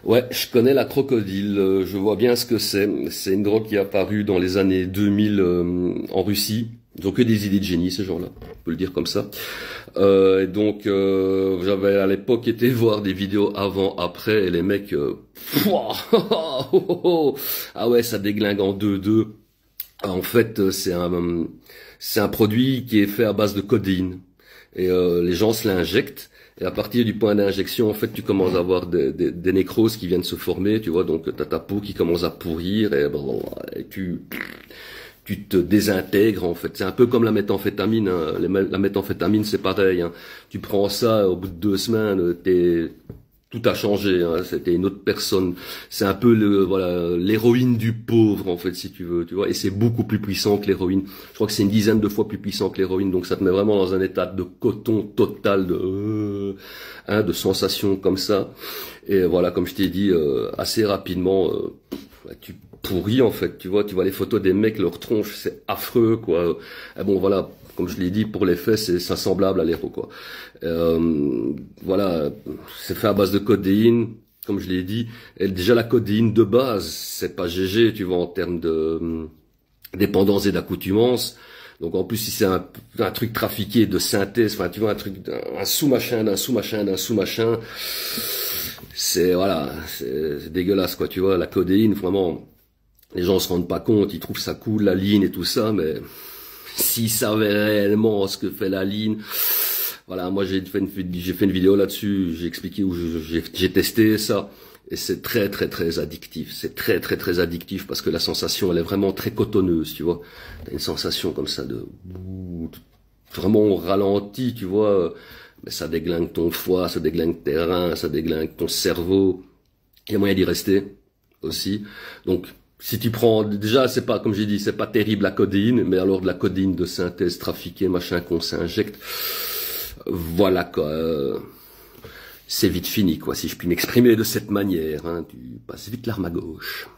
Ouais, je connais la crocodile, je vois bien ce que c'est. C'est une drogue qui est apparue dans les années 2000 en Russie. Ils ont que des idées de génie, ces gens-là, on peut le dire comme ça. J'avais à l'époque été voir des vidéos avant, après, et les mecs, pouah, ah ouais, ça déglingue en 2-2. En fait, c'est un produit qui est fait à base de codéine. Et les gens se l'injectent. Et à partir du point d'injection, en fait, tu commences à avoir des nécroses qui viennent se former, tu vois. Donc, t'as ta peau qui commence à pourrir et tu te désintègres, en fait. C'est un peu comme la méthamphétamine, hein. La méthamphétamine, c'est pareil, hein. Tu prends ça, au bout de 2 semaines, tout a changé, hein. C'était une autre personne. C'est un peu l'héroïne du pauvre, en fait, si tu veux, tu vois. Et c'est beaucoup plus puissant que l'héroïne. Je crois que c'est une dizaine de fois plus puissant que l'héroïne. Donc ça te met vraiment dans un état de coton total, de sensation comme ça. Et voilà, comme je t'ai dit, assez rapidement, tu pourris, en fait. Tu vois les photos des mecs, leur tronche, c'est affreux, quoi. Et bon, voilà. Comme je l'ai dit, pour les faits, c'est semblable à l'héros, quoi. Voilà, c'est fait à base de codéine, comme je l'ai dit. Et déjà, la codéine de base, c'est pas GG, tu vois, en termes de dépendance et d'accoutumance. Donc en plus, si c'est un truc trafiqué de synthèse, enfin, tu vois, un sous-machin, d'un sous-machin, d'un sous-machin, c'est dégueulasse, quoi, tu vois. La codéine, vraiment, les gens se rendent pas compte, ils trouvent ça cool, la ligne et tout ça, mais s'ils savaient réellement ce que fait la ligne, voilà, moi j'ai fait une vidéo là-dessus, j'ai expliqué où j'ai testé ça, et c'est très très très addictif, c'est très très très addictif parce que la sensation elle est vraiment très cotonneuse, tu vois, t'as une sensation comme ça de vraiment ralenti, tu vois, mais ça déglingue ton foie, ça déglingue tes reins, ça déglingue ton cerveau, il y a moyen d'y rester aussi, donc si tu prends, déjà, c'est pas, comme j'ai dit, c'est pas terrible la codéine, mais alors de la codéine de synthèse trafiquée, machin, qu'on s'injecte, voilà, quoi, c'est vite fini, quoi, si je puis m'exprimer de cette manière, hein, tu passes vite l'arme à gauche.